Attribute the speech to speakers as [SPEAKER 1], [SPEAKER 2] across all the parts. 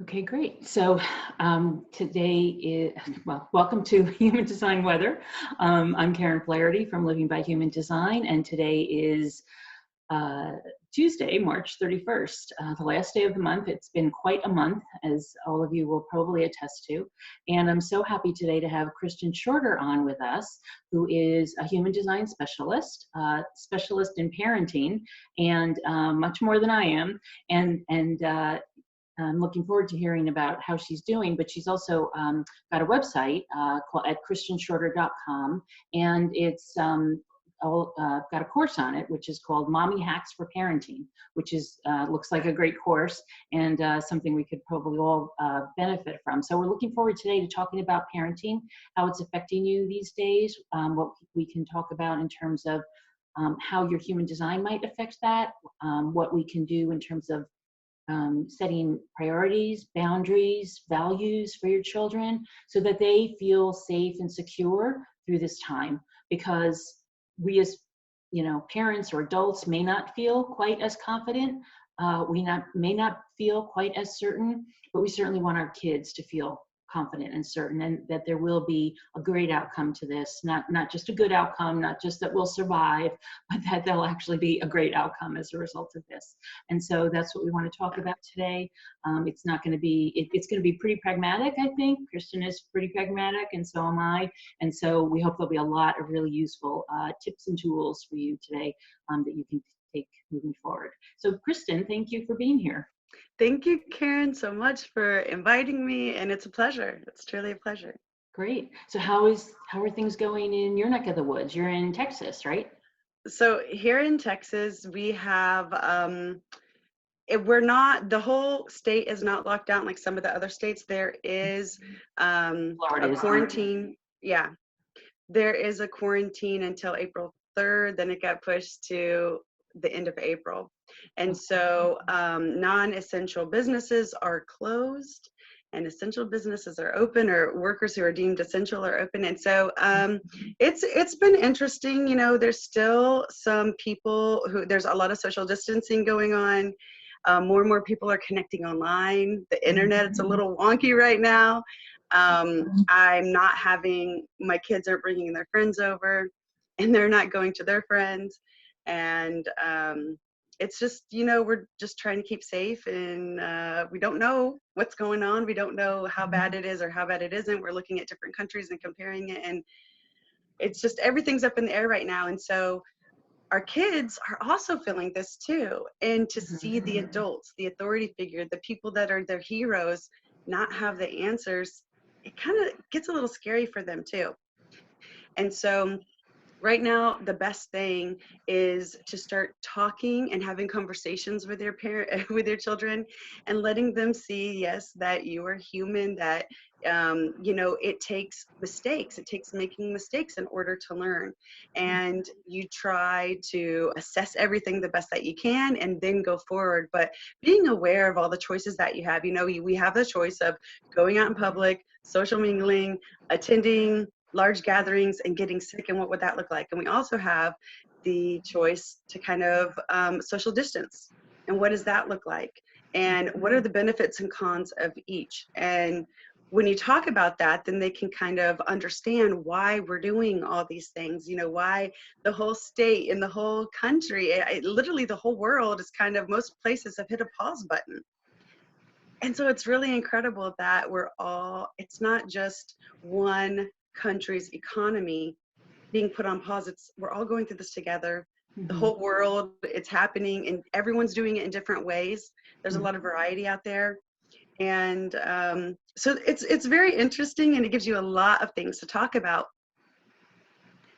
[SPEAKER 1] Okay, great. So today is, well, welcome to Human Design Weather. I'm Karen Flaherty from Living by Human Design, and today is Tuesday, March 31st, the last day of the month. It's been quite a month, as all of you will probably attest to. And I'm so happy today to have Kristin Shorter on with us, who is a human design specialist, specialist in parenting, and much more than I am. And I'm looking forward to hearing about how she's doing, but she's also got a website at KristinShorter.com, and it's got a course on it, which is called Mommy Hacks for Parenting, which is looks like a great course and something we could probably all benefit from. So we're looking forward today to talking about parenting, how it's affecting you these days, what we can talk about in terms of how your human design might affect that, what we can do in terms of setting priorities, boundaries, values for your children so that they feel safe and secure through this time. Because we as parents or adults may not feel quite as confident, may not feel quite as certain, but we certainly want our kids to feel confident and certain, and that there will be a great outcome to this, not just a good outcome, not just that we'll survive, but that there'll actually be a great outcome as a result of this. And so that's what we want to talk about today. It's not going to be, it's going to be pretty pragmatic, I think. Kristin is pretty pragmatic, and so am I. And so we hope there'll be a lot of really useful tips and tools for you today that you can take moving forward. So Kristin, thank you for being here.
[SPEAKER 2] Thank you, Karen, so much for inviting me, and it's a pleasure. It's truly a pleasure.
[SPEAKER 1] Great. So how are things going in your neck of the woods? You're in Texas, right?
[SPEAKER 2] So here in Texas, we have we're not, the whole state is not locked down like some of the other states. There is
[SPEAKER 1] Florida
[SPEAKER 2] a
[SPEAKER 1] is
[SPEAKER 2] quarantine. Yeah, there is a quarantine until April 3rd. Then it got pushed to the end of April. And so non-essential businesses are closed and essential businesses are open, or workers who are deemed essential are open. And so it's been interesting. There's still some people there's a lot of social distancing going on. More and more people are connecting online. The internet, it's a little wonky right now. I'm not my kids aren't bringing their friends over, and they're not going to their friends. And it's just, we're just trying to keep safe, and we don't know what's going on. We don't know how bad it is or how bad it isn't. We're looking at different countries and comparing it, and it's just, everything's up in the air right now. And so our kids are also feeling this too. And to see the adults, the authority figure, the people that are their heroes, not have the answers, it kind of gets a little scary for them too. And so right now, the best thing is to start talking and having conversations with your with your children, and letting them see, yes, that you are human, that it takes mistakes. It takes making mistakes in order to learn. And you try to assess everything the best that you can and then go forward. But being aware of all the choices that you have, we have the choice of going out in public, social mingling, attending large gatherings, and getting sick, and what would that look like? And we also have the choice to kind of social distance, and what does that look like? And what are the benefits and cons of each? And when you talk about that, then they can kind of understand why we're doing all these things, why the whole state and the whole country, literally the whole world is kind of, most places have hit a pause button. And so it's really incredible that it's not just one country's economy being put on pause. We're all going through this together. The whole world, it's happening, and everyone's doing it in different ways. There's a lot of variety out there. And so it's very interesting, and it gives you a lot of things to talk about.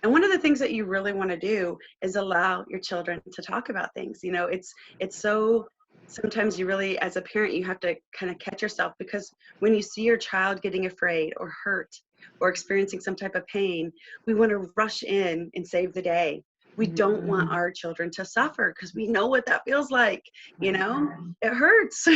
[SPEAKER 2] And one of the things that you really want to do is allow your children to talk about things. It's so, sometimes you really, as a parent, you have to kind of catch yourself, because when you see your child getting afraid or hurt or experiencing some type of pain, we want to rush in and save the day. We don't want our children to suffer, because we know what that feels like. It hurts.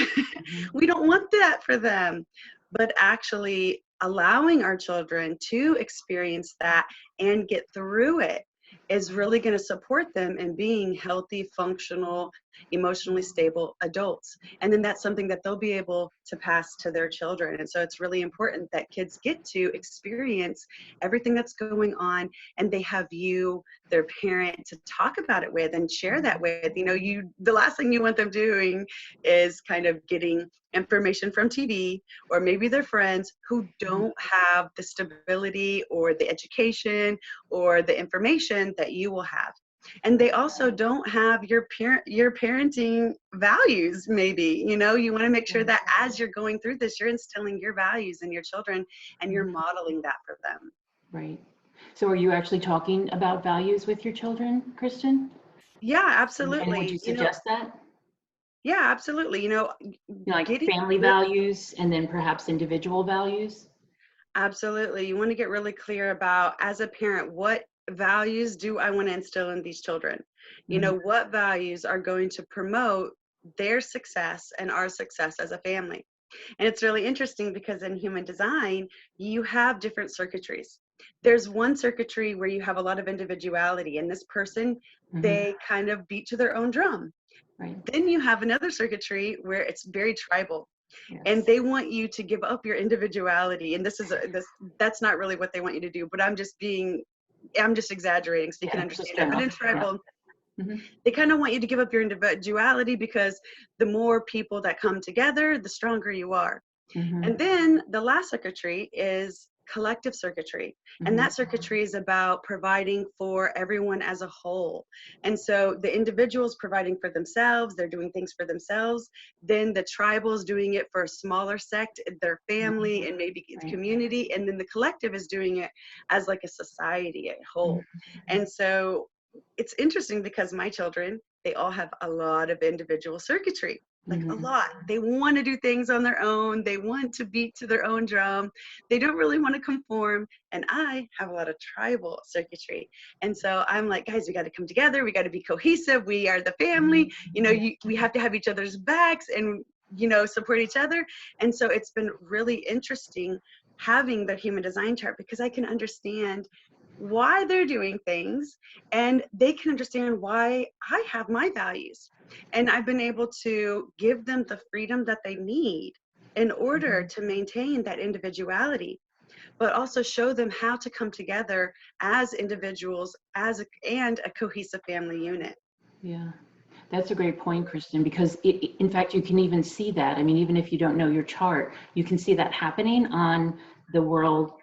[SPEAKER 2] We don't want that for them. But actually allowing our children to experience that and get through it is really going to support them in being healthy, functional, emotionally stable adults. And then that's something that they'll be able to pass to their children. And so it's really important that kids get to experience everything that's going on, and they have you, their parent, to talk about it with and share that with. The last thing you want them doing is kind of getting information from TV or maybe their friends who don't have the stability or the education or the information that you will have. And they also don't have your parenting values. Maybe you want to make sure that as you're going through this, you're instilling your values in your children and you're modeling that for them.
[SPEAKER 1] Right. So are you actually talking about values with your children, Kristin?
[SPEAKER 2] Yeah,
[SPEAKER 1] And
[SPEAKER 2] absolutely.
[SPEAKER 1] would you suggest that?
[SPEAKER 2] Yeah, absolutely.
[SPEAKER 1] Like
[SPEAKER 2] Getting
[SPEAKER 1] family values and then perhaps individual values?
[SPEAKER 2] Absolutely. You want to get really clear about, as a parent, what values do I want to instill in these children? What values are going to promote their success and our success as a family? And it's really interesting because in human design, you have different circuitries. There's one circuitry where you have a lot of individuality, and this person, they kind of beat to their own drum.
[SPEAKER 1] Right.
[SPEAKER 2] Then you have another circuitry where it's very tribal.
[SPEAKER 1] Yes.
[SPEAKER 2] And they want you to give up your individuality. And that's not really what they want you to do, but I'm just exaggerating so you can understand that. But in tribal, they kind of want you to give up your individuality because the more people that come together, the stronger you are. And then the last circuitry is collective circuitry. And that circuitry is about providing for everyone as a whole. And so the individuals providing for themselves, they're doing things for themselves. Then the tribals doing it for a smaller sect, their family and maybe community. And then the collective is doing it as like a society at whole. And so it's interesting because my children, they all have a lot of individual circuitry. Like a lot. They want to do things on their own. They want to beat to their own drum. They don't really want to conform. And I have a lot of tribal circuitry. And so I'm like, guys, we got to come together. We got to be cohesive. We are the family. We have to have each other's backs and, support each other. And so it's been really interesting having the human design chart because I can understand why they're doing things and they can understand why I have my values. And I've been able to give them the freedom that they need in order to maintain that individuality, but also show them how to come together as individuals and a cohesive family unit.
[SPEAKER 1] Yeah, that's a great point, Kristin, because in fact, you can even see that. I mean, even if you don't know your chart, you can see that happening on the world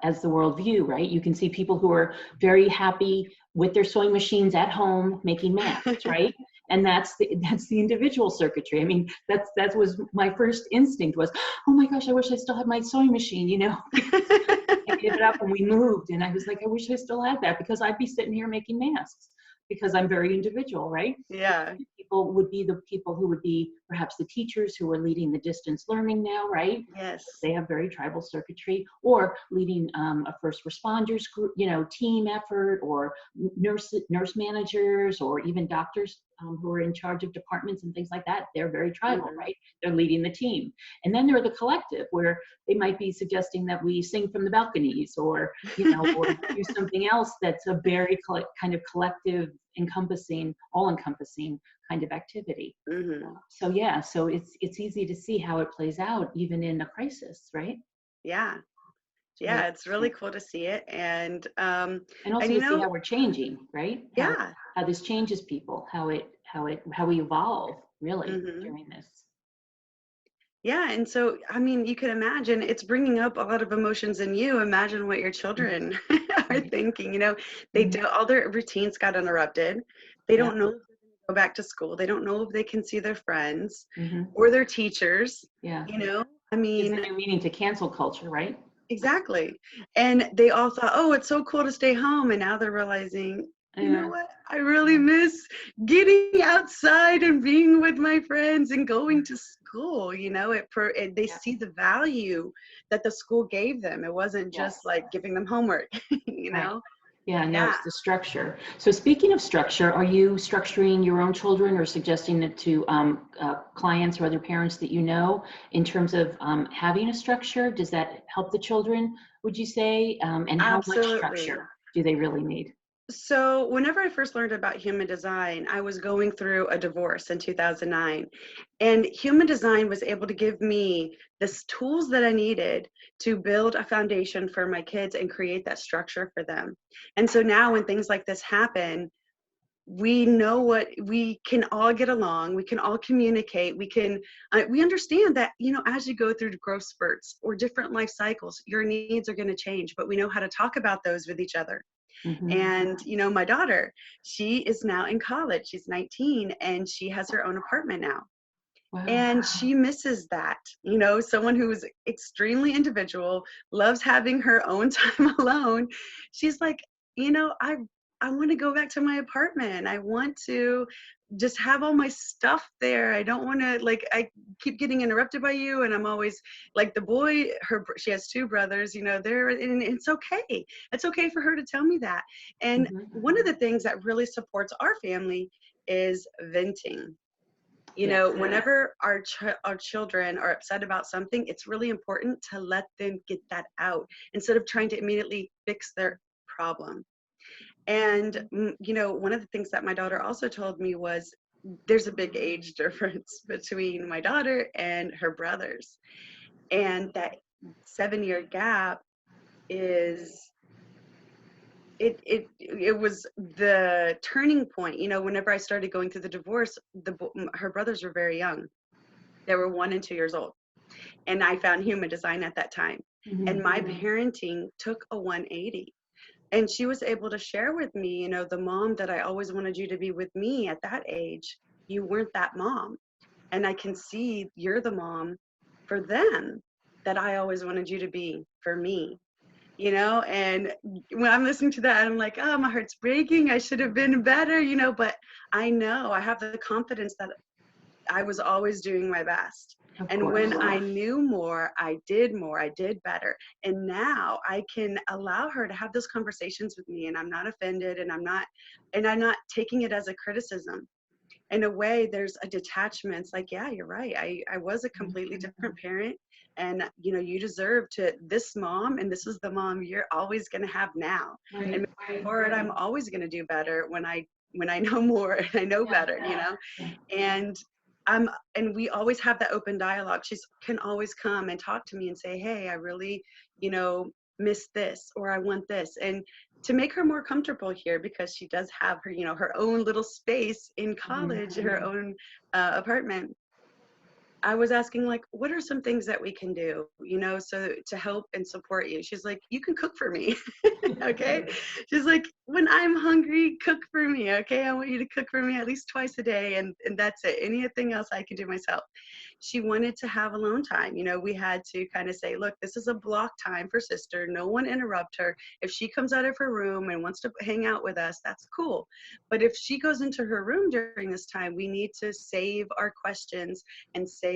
[SPEAKER 1] as the world view, right? You can see people who are very happy with their sewing machines at home making masks, right? And that's the individual circuitry. I mean, that was my first instinct was, oh my gosh, I wish I still had my sewing machine, I gave it up and we moved. And I was like, I wish I still had that because I'd be sitting here making masks because I'm very individual, right?
[SPEAKER 2] Yeah.
[SPEAKER 1] People would be the people who would be perhaps the teachers who are leading the distance learning now, right?
[SPEAKER 2] Yes.
[SPEAKER 1] They have very tribal circuitry, or leading a first responders group, team effort, or nurse managers, or even doctors who are in charge of departments and things like that. They're very tribal, right? They're leading the team. And then there are the collective, where they might be suggesting that we sing from the balconies, or or do something else that's a very kind of collective, all-encompassing kind of activity. So yeah, so it's easy to see how it plays out even in a crisis, right?
[SPEAKER 2] Yeah, it's really cool to see it, and
[SPEAKER 1] also to see how we're changing, right?
[SPEAKER 2] Yeah,
[SPEAKER 1] how this changes people, how we evolve really during this.
[SPEAKER 2] Yeah, and so I mean, you can imagine it's bringing up a lot of emotions in you. Imagine what your children are thinking. They do all their routines got interrupted. They don't know if they're going to go back to school. They don't know if they can see their friends or their teachers.
[SPEAKER 1] Yeah.
[SPEAKER 2] I mean,
[SPEAKER 1] it's a new meaning to cancel culture, right?
[SPEAKER 2] Exactly. And they all thought, oh, it's so cool to stay home. And now they're realizing, you know what? I really miss getting outside and being with my friends and going to school. They see the value that the school gave them. It wasn't just like giving them homework,
[SPEAKER 1] Right. Yeah, no, it's the structure. So speaking of structure, are you structuring your own children or suggesting it to clients or other parents that in terms of having a structure? Does that help the children, would you say? And how much structure do they really need?
[SPEAKER 2] So whenever I first learned about human design, I was going through a divorce in 2009, and human design was able to give me the tools that I needed to build a foundation for my kids and create that structure for them. And so now when things like this happen, we know what we can all get along, we can all communicate, we understand that, as you go through growth spurts or different life cycles, your needs are going to change, but we know how to talk about those with each other.
[SPEAKER 1] Mm-hmm.
[SPEAKER 2] And, my daughter, she is now in college. She's 19 and she has her own apartment now.
[SPEAKER 1] Wow.
[SPEAKER 2] And she misses that, someone who is extremely individual, loves having her own time alone. She's like, I want to go back to my apartment. I want to just have all my stuff there. I don't want to, like, I keep getting interrupted by you. And I'm always like, the boy, she has two brothers, they're, and it's okay. It's okay for her to tell me that. And
[SPEAKER 1] Mm-hmm.
[SPEAKER 2] one of the things that really supports our family is venting.
[SPEAKER 1] Yes.
[SPEAKER 2] Whenever our children are upset about something, it's really important to let them get that out instead of trying to immediately fix their problem. And, one of the things that my daughter also told me was there's a big age difference between my daughter and her brothers. And that 7-year gap is, it was the turning point. Whenever I started going through the divorce, her brothers were very young. They were 1 and 2 years old. And I found human design at that time. And my parenting took a 180. And she was able to share with me, the mom that I always wanted you to be with me at that age, you weren't that mom. And I can see you're the mom for them that I always wanted you to be for me. And when I'm listening to that, I'm like, oh, my heart's breaking. I should have been better, but I know I have the confidence that I was always doing my best.
[SPEAKER 1] Of
[SPEAKER 2] And
[SPEAKER 1] course.
[SPEAKER 2] when I knew more, I did better. And now I can allow her to have those conversations with me, and I'm not offended, and I'm not taking it as a criticism. In a way, there's a detachment. It's like, yeah, you're right. I was a completely different parent, and you deserve this mom, and this is the mom you're always going to have now.
[SPEAKER 1] Right.
[SPEAKER 2] And moving forward, I'm always going to do better when I know more and I know better.
[SPEAKER 1] Yeah.
[SPEAKER 2] And and we always have that open dialogue. She can always come and talk to me and say, hey, I really, miss this, or I want this. And to make her more comfortable here, because she does have her, her own little space in college, her own apartment. I was asking, like, what are some things that we can do, so to help and support you? She's like, you can cook for me. Okay. She's like, when I'm hungry, cook for me. Okay. I want you to cook for me at least twice a day. And that's it. Anything else I can do myself. She wanted to have alone time. We had to kind of say, look, this is a block time for sister. No one interrupt her. If she comes out of her room and wants to hang out with us, that's cool. But if she goes into her room during this time, we need to save our questions and save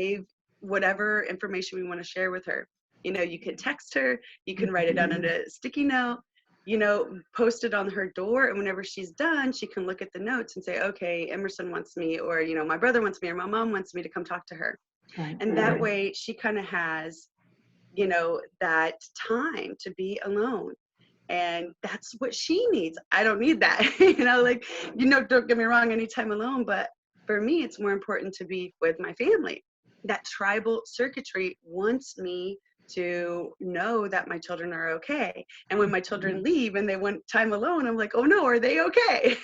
[SPEAKER 2] whatever information we want to share with her. You can text her, you can write it down on a sticky note, post it on her door. And whenever she's done, she can look at the notes and say, okay, Emerson wants me, or, my brother wants me, or my mom wants me to come talk to her.
[SPEAKER 1] Right.
[SPEAKER 2] And that way she kind of has, that time to be alone. And that's what she needs. I don't need that. Don't get me wrong, anytime alone, but for me, it's more important to be with my family. That tribal circuitry wants me to know that my children are okay. And when my children leave and they want time alone, I'm like, oh no, are they okay?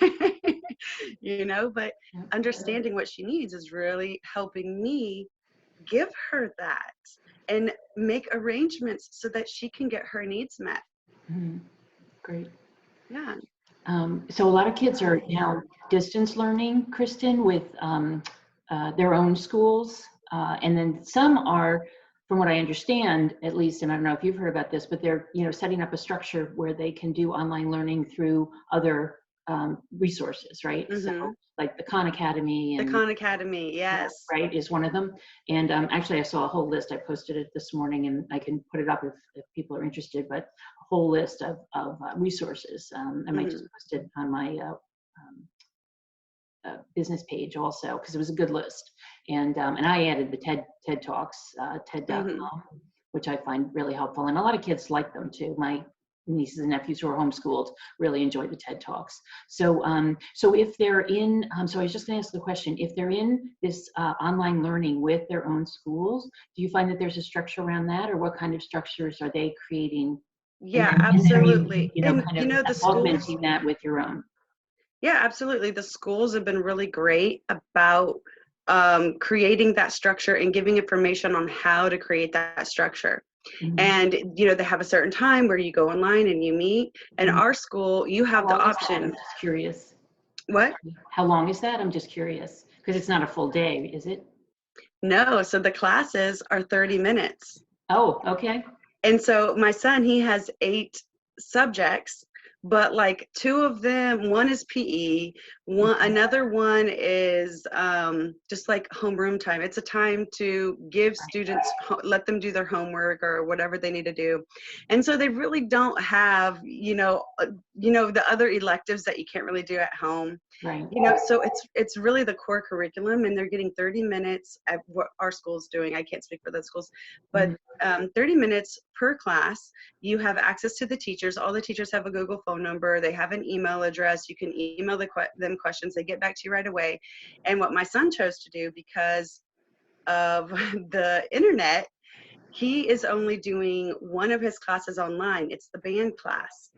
[SPEAKER 2] But understanding what she needs is really helping me give her that and make arrangements so that she can get her needs met.
[SPEAKER 1] Great.
[SPEAKER 2] Yeah.
[SPEAKER 1] So a lot of kids are now distance learning, Kristin, with their own schools. And then some are, from what I understand, at least, and I don't know if you've heard about this, but they're, setting up a structure where they can do online learning through other resources, right? So like the Khan Academy.
[SPEAKER 2] The
[SPEAKER 1] And
[SPEAKER 2] Khan Academy, yes.
[SPEAKER 1] right, is one of them. And actually I saw a whole list. I posted it this morning, and I can put it up if people are interested, but a whole list of resources. I might just post it on my business page also, because it was a good list. And I added the TED Talks, TED.com, which I find really helpful. And a lot of kids like them too. My nieces and nephews who are homeschooled really enjoy the TED Talks. So, so if they're in, so I was just going to ask the question, if they're in this online learning with their own schools, do you find that there's a structure around that, or what kind of structures are they creating?
[SPEAKER 2] Yeah,
[SPEAKER 1] And then are
[SPEAKER 2] absolutely.
[SPEAKER 1] you know,
[SPEAKER 2] And
[SPEAKER 1] kind
[SPEAKER 2] you
[SPEAKER 1] of
[SPEAKER 2] know, the schools,
[SPEAKER 1] augmenting that with your own?
[SPEAKER 2] yeah, absolutely. The schools have been really great about creating that structure and giving information on how to create that structure.
[SPEAKER 1] Mm-hmm.
[SPEAKER 2] And, you know, they have a certain time where you go online and you meet. And
[SPEAKER 1] Mm-hmm.
[SPEAKER 2] our school, you have the
[SPEAKER 1] How long is that?
[SPEAKER 2] option.
[SPEAKER 1] I'm just curious.
[SPEAKER 2] What?
[SPEAKER 1] How long is that? I'm just curious, because it's not a full day, is it?
[SPEAKER 2] No, so the classes are 30 minutes.
[SPEAKER 1] Oh, okay.
[SPEAKER 2] And so my son, he has 8 subjects, but like 2 of them, one is PE, another one is just like homeroom time. It's a time to give students, let them do their homework or whatever they need to do. And so they really don't have, the other electives that you can't really do at home.
[SPEAKER 1] Right.
[SPEAKER 2] You know, so it's really the core curriculum, and they're getting 30 minutes at what our school's doing. I can't speak for those schools, but 30 minutes per class. You have access to the teachers. All the teachers have a Google phone number. They have an email address. You can email them questions. They get back to you right away. And what my son chose to do, because of the internet, he is only doing one of his classes online. It's the band class.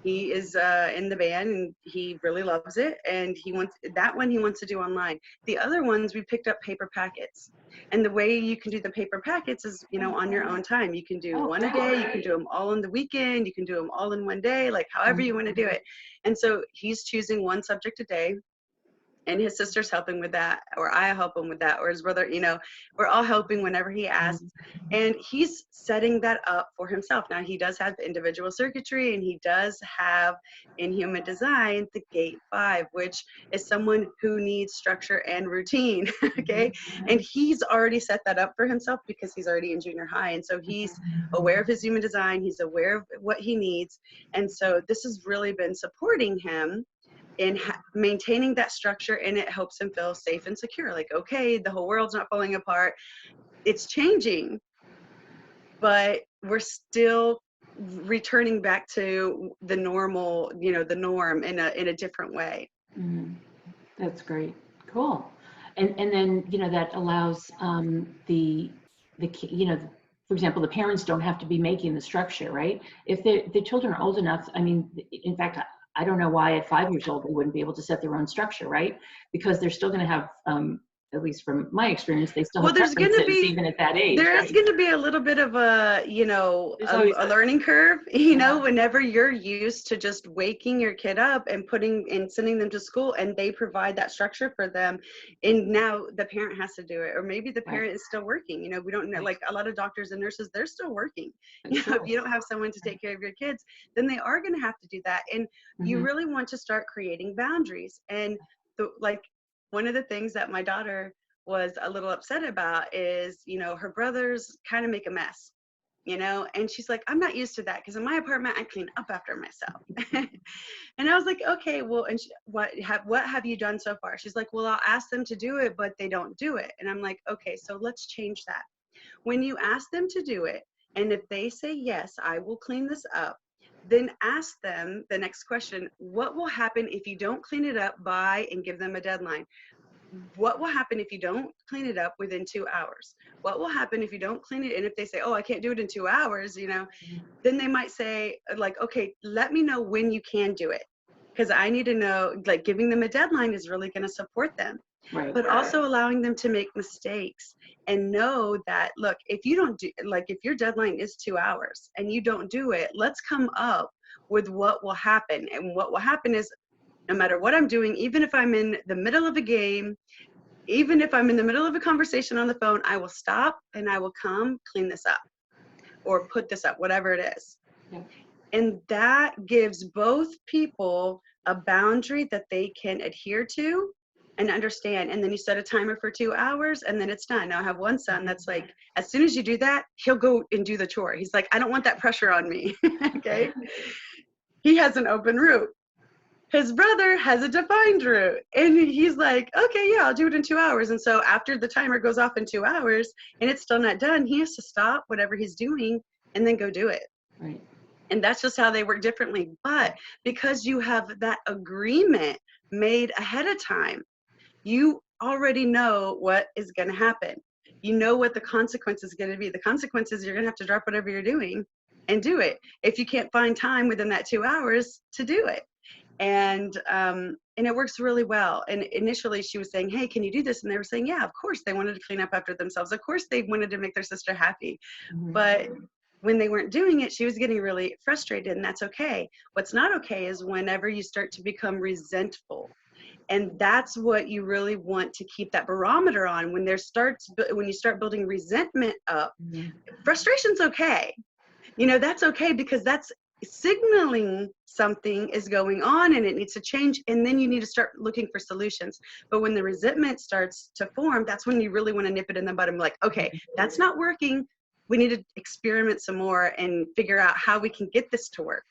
[SPEAKER 2] He is in the band, and he really loves it, and he wants to do online. The other ones, we picked up paper packets, and the way you can do the paper packets is, on your own time. You can do one a day, you can do them all on the weekend, you can do them all in one day, like however you want to do it. And so he's choosing one subject a day, and his sister's helping with that, or I help him with that, or his brother, we're all helping whenever he asks. And he's setting that up for himself. Now, he does have individual circuitry, and he does have in human design the gate 5, which is someone who needs structure and routine. Okay. And he's already set that up for himself because he's already in junior high. And so he's aware of his human design, he's aware of what he needs. And so this has really been supporting him in maintaining that structure, and it helps him feel safe and secure. Like, okay, the whole world's not falling apart. It's changing, but we're still returning back to the normal, the norm in a different way.
[SPEAKER 1] That's great. Cool. And then, that allows the for example, the parents don't have to be making the structure, right? If the children are old enough, I mean, in fact, I don't know why at 5 years old they wouldn't be able to set their own structure, right? Because they're still going to have, at least from my experience, they still have preferences even at that age.
[SPEAKER 2] There's going to be a little bit of a learning curve, whenever you're used to just waking your kid up and sending them to school, and they provide that structure for them, and now the parent has to do it, or maybe the parent is still working. We don't know, like a lot of doctors and nurses, they're still working. If you don't have someone to take care of your kids, then they are going to have to do that. And you really want to start creating boundaries. And one of the things that my daughter was a little upset about is, her brothers kind of make a mess, and she's like, I'm not used to that, because in my apartment, I clean up after myself. And I was like, okay, well, and what have you done so far? She's like, well, I'll ask them to do it, but they don't do it. And I'm like, okay, so let's change that. When you ask them to do it, and if they say, yes, I will clean this up, then ask them the next question: what will happen if you don't clean it up by, and give them a deadline? What will happen if you don't clean it up within 2 hours? What will happen if you don't clean it? And if they say, oh, I can't do it in 2 hours, then they might say, like, okay, let me know when you can do it, because I need to know. Like, giving them a deadline is really going to support them. Right. But also allowing them to make mistakes and know that, look, if you don't do, like, if your deadline is 2 hours and you don't do it, let's come up with what will happen. And what will happen is, no matter what I'm doing, even if I'm in the middle of a game, even if I'm in the middle of a conversation on the phone, I will stop and I will come clean this up or put this up, whatever it is. Yeah. And that gives both people a boundary that they can adhere to and understand. And then you set a timer for 2 hours, and then it's done. Now, I have one son that's like, as soon as you do that, he'll go and do the chore. He's like, I don't want that pressure on me. Okay. He has an open route. His brother has a defined route, and he's like, okay, yeah, I'll do it in 2 hours. And so after the timer goes off in 2 hours and it's still not done, he has to stop whatever he's doing and then go do it. Right. And that's just how they work differently. But because you have that agreement made ahead of time, you already know what is going to happen. You know what the consequence is going to be. The consequence is you're going to have to drop whatever you're doing and do it if you can't find time within that 2 hours to do it. And it works really well. And initially she was saying, hey, can you do this? And they were saying, yeah, of course. They wanted to clean up after themselves. Of course they wanted to make their sister happy. But when they weren't doing it, she was getting really frustrated, and that's okay. What's not okay is whenever you start to become resentful. And that's what you really want to keep that barometer on. When you start building resentment up, frustration's okay. You know, that's okay, because that's signaling something is going on and it needs to change, and then you need to start looking for solutions. But when the resentment starts to form, that's when you really want to nip it in the bud and be like, okay, that's not working. We need to experiment some more and figure out how we can get this to work.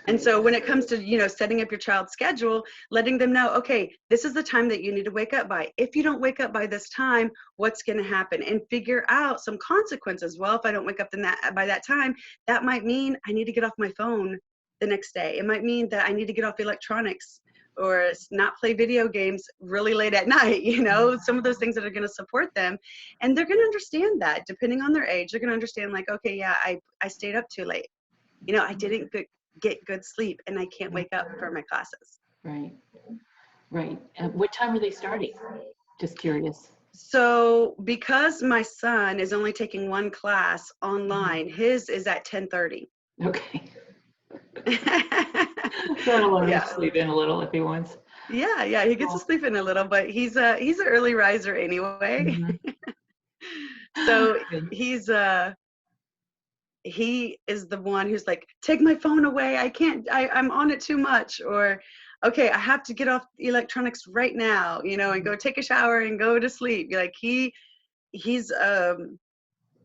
[SPEAKER 2] And so when it comes to, you know, setting up your child's schedule, letting them know, okay, this is the time that you need to wake up by. If you don't wake up by this time, what's going to happen? And figure out some consequences. Well, if I don't wake up by that time, that might mean I need to get off my phone the next day. It might mean that I need to get off electronics or not play video games really late at night, you know, some of those things that are going to support them. And they're going to understand that. Depending on their age, they're going to understand, like, okay, yeah, I stayed up too late. You know, I didn't get good sleep and I can't wake up for my classes.
[SPEAKER 1] Right. Right. What time are they starting? Just curious.
[SPEAKER 2] So because my son is only taking one class online, his is at 10:30.
[SPEAKER 1] Okay. That'll let him
[SPEAKER 2] Yeah.
[SPEAKER 1] sleep in a little if he wants.
[SPEAKER 2] Yeah, he gets to sleep in a little, but he's an early riser anyway. So he is the one who's like, take my phone away. I'm on it too much. Or, okay, I have to get off electronics right now, you know, and go take a shower and go to sleep. Like he's a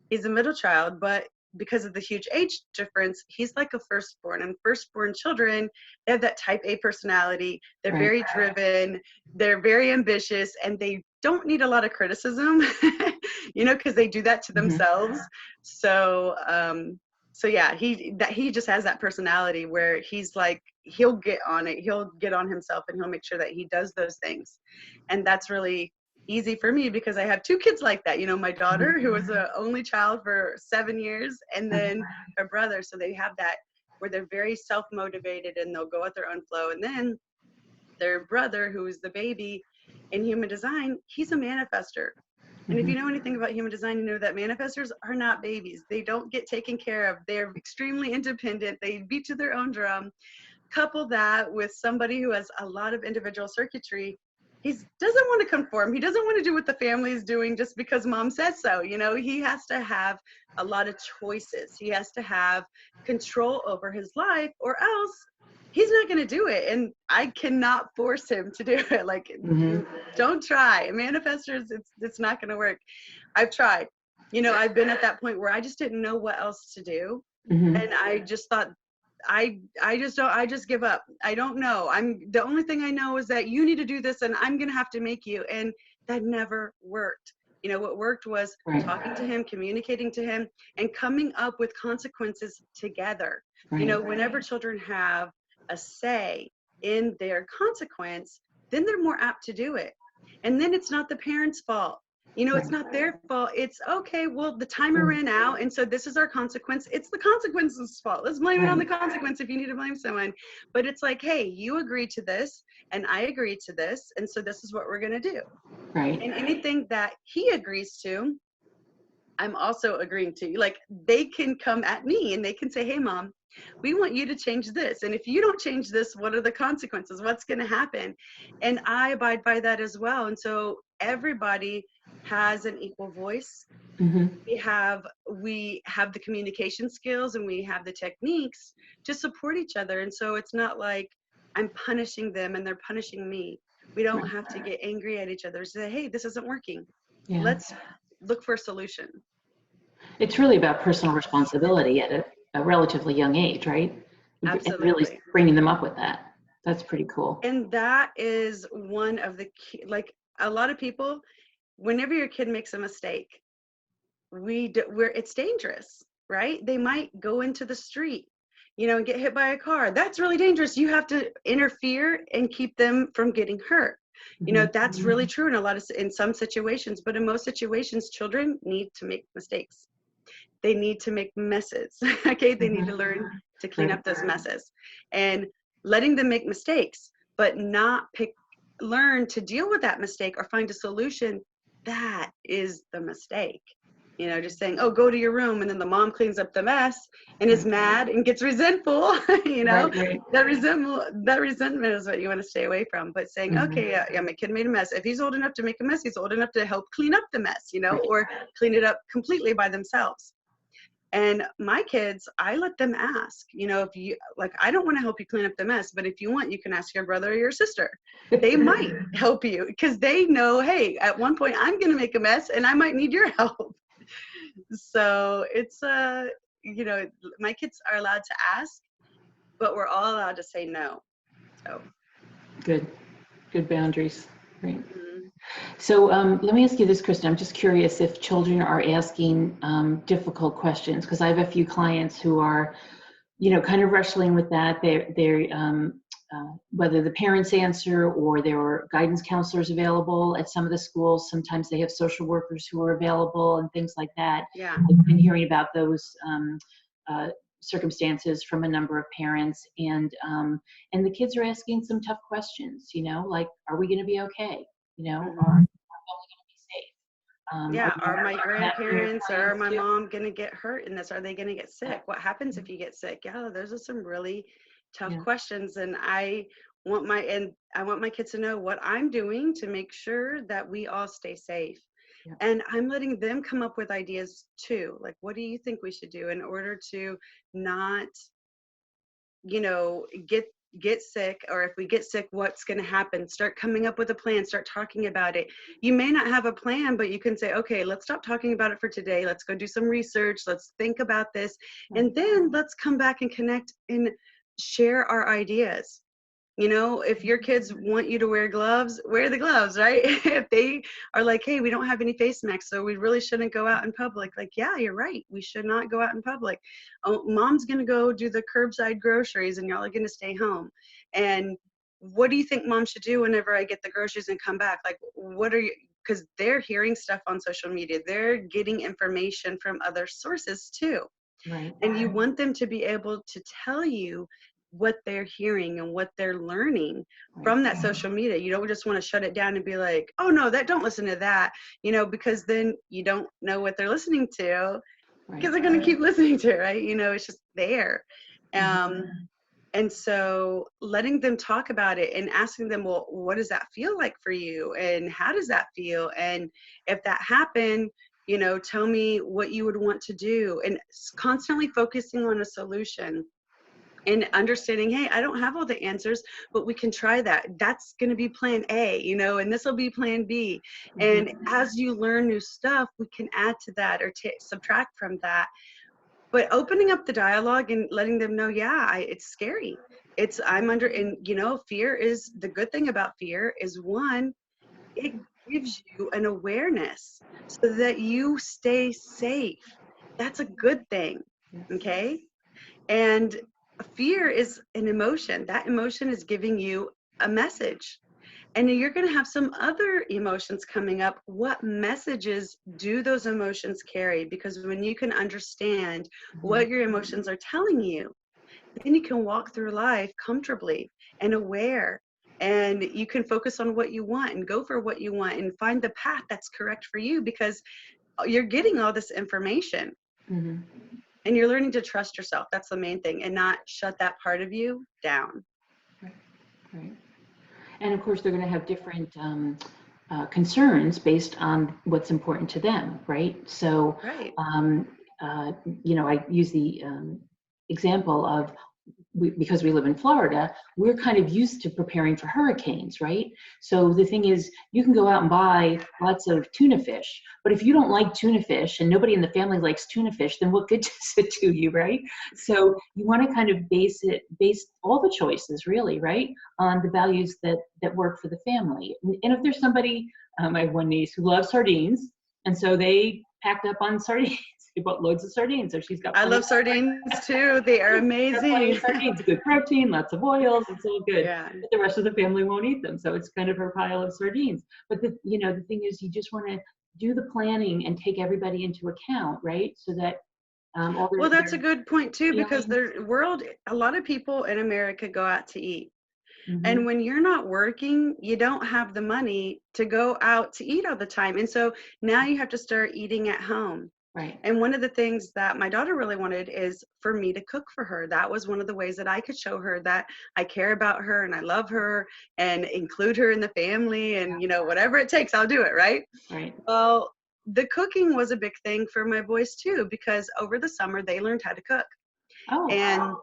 [SPEAKER 2] middle child, but because of the huge age difference, he's like a firstborn, and firstborn children, they have that type A personality. They're very driven, they're very ambitious, and they don't need a lot of criticism, you know, because they do that to themselves. So yeah, he just has that personality where he's like, he'll get on it, he'll get on himself, and he'll make sure that he does those things. And that's really easy for me because I have two kids like that. You know, my daughter, who was an only child for 7 years, and then her brother. So they have that where they're very self-motivated and they'll go at their own flow. And then their brother, who is the baby in human design, he's a manifester. And if you know anything about human design, you know that manifestors are not babies. They don't get taken care of. They're extremely independent. They beat to their own drum. Couple that with somebody who has a lot of individual circuitry. He doesn't want to conform. He doesn't want to do what the family is doing just because mom says so. You know, he has to have a lot of choices. He has to have control over his life, or else he's not going to do it. And I cannot force him to do it. Like, don't try. Manifestors, it's not going to work. I've tried. You know, I've been at that point where I just didn't know what else to do. And I just thought, I just give up. I don't know. The only thing I know is that you need to do this and I'm going to have to make you. And that never worked. You know, what worked was talking to him, communicating to him, and coming up with consequences together. You know, whenever children have a say in their consequence, then they're more apt to do it. And then it's not the parents' fault. You know, it's not their fault. It's okay, well, the timer ran out, and so this is our consequence. It's the consequence's fault. Let's blame it on the consequence if you need to blame someone. But it's like, hey, you agreed to this, and I agreed to this, and so this is what we're going to do. Right. And anything that he agrees to, I'm also agreeing to. Like, they can come at me, and they can say, hey, Mom, we want you to change this. And if you don't change this, what are the consequences? What's going to happen? And I abide by that as well. And so everybody has an equal voice. We have the communication skills and we have the techniques to support each other. And so it's not like I'm punishing them and they're punishing me. We don't have to get angry at each other. Say, hey, this isn't working. Let's look for a solution. It's really about personal responsibility at a relatively young age, right? Absolutely. And really bringing them up with that. That's pretty cool. And that is one of the key, like a lot of people, whenever your kid makes a mistake, it's dangerous. right? They might go into the street, and get hit by a car. That's really dangerous. You have to interfere and keep them from getting hurt. That's really true in some situations, but in most situations, children need to make mistakes. They need to make messes. Okay, they need to learn to clean up those messes, and letting them make mistakes, but not learn to deal with that mistake or find a solution. That is the mistake. Just saying, oh, go to your room, and then the mom cleans up the mess and is mad and gets resentful. That resentment is what you want to stay away from. But saying, okay, yeah, my kid made a mess. If he's old enough to make a mess, he's old enough to help clean up the mess, or clean it up completely by themselves. And my kids, I let them ask, if you like, I don't want to help you clean up the mess, but if you want, you can ask your brother or your sister. They might help you, because they know, hey, at one point I'm going to make a mess and I might need your help. So it's, my kids are allowed to ask, but we're all allowed to say no. So
[SPEAKER 1] good boundaries. Right. So let me ask you this, Kristin. I'm just curious if children are asking difficult questions, because I have a few clients who are, kind of wrestling with that. They're whether the parents answer or there are guidance counselors available at some of the schools. Sometimes they have social workers who are available and things like that.
[SPEAKER 2] Yeah.
[SPEAKER 1] I've been hearing about those circumstances from a number of parents, and the kids are asking some tough questions, like, are we going to be okay? Are we going to be safe?
[SPEAKER 2] Are my grandparents or my mom going to get hurt in this? Are they going to get sick? What happens if you get sick? Yeah, those are some really tough questions. And I want my kids to know what I'm doing to make sure that we all stay safe. Yeah. And I'm letting them come up with ideas too. Like, what do you think we should do in order to not, get sick? Or if we get sick, what's going to happen? Start coming up with a plan, start talking about it. You may not have a plan, but you can say, okay, let's stop talking about it for today. Let's go do some research. Let's think about this. And then let's come back and connect and share our ideas. If your kids want you to wear gloves, wear the gloves, right? If they are like, hey, we don't have any face masks, so we really shouldn't go out in public. Like, yeah, you're right. We should not go out in public. Oh, mom's going to go do the curbside groceries and y'all are going to stay home. And what do you think mom should do whenever I get the groceries and come back? Like, what are you, because they're hearing stuff on social media. They're getting information from other sources too.
[SPEAKER 1] Right.
[SPEAKER 2] And you want them to be able to tell you what they're hearing and what they're learning from that social media. You don't just want to shut it down and be like, oh no, don't listen to that, because then you don't know what they're listening to, because they're going to keep listening to it, right? It's just there. And so letting them talk about it and asking them, well, what does that feel like for you? And how does that feel? And if that happened, tell me what you would want to do, and constantly focusing on a solution. And understanding, hey, I don't have all the answers, but we can try that. That's going to be plan A, and this will be plan B. And as you learn new stuff, we can add to that or subtract from that. But opening up the dialogue and letting them know, it's scary. And fear is, the good thing about fear is, one, it gives you an awareness so that you stay safe. That's a good thing. Okay. And fear is an emotion. That emotion is giving you a message. And you're going to have some other emotions coming up. What messages do those emotions carry? Because when you can understand what your emotions are telling you, then you can walk through life comfortably and aware. And you can focus on what you want and go for what you want and find the path that's correct for you, because you're getting all this information. And you're learning to trust yourself. That's the main thing, and not shut that part of you down.
[SPEAKER 1] Right. And of course, they're going to have different concerns based on what's important to them, right? So, I use the example of, because we live in Florida, we're kind of used to preparing for hurricanes, right? So the thing is, you can go out and buy lots of tuna fish, but if you don't like tuna fish and nobody in the family likes tuna fish, then what good does it do you, right? So you want to kind of base all the choices, really, right, on the values that work for the family. And if there's somebody, I have one niece who loves sardines, and so they packed up on sardines. they bought loads of sardines, so she's got
[SPEAKER 2] I
[SPEAKER 1] plenty
[SPEAKER 2] love sardines too. They are
[SPEAKER 1] plenty
[SPEAKER 2] amazing.
[SPEAKER 1] of sardines, good protein, lots of oils, it's all good.
[SPEAKER 2] Yeah.
[SPEAKER 1] But the rest of the family won't eat them, so it's kind of her pile of sardines. But the thing is, you just want to do the planning and take everybody into account, right? So that all
[SPEAKER 2] Well, that's a
[SPEAKER 1] their
[SPEAKER 2] good point too, because
[SPEAKER 1] feelings.
[SPEAKER 2] a lot of people in America go out to eat.
[SPEAKER 1] Hmm.
[SPEAKER 2] And when you're not working, you don't have the money to go out to eat all the time. And so now you have to start eating at home.
[SPEAKER 1] Right.
[SPEAKER 2] And one of the things that my daughter really wanted is for me to cook for her. That was one of the ways that I could show her that I care about her and I love her and include her in the family, and, whatever it takes, I'll do it. Right.
[SPEAKER 1] Right.
[SPEAKER 2] Well, the cooking was a big thing for my boys too, because over the summer they learned how to cook.
[SPEAKER 1] Oh.
[SPEAKER 2] And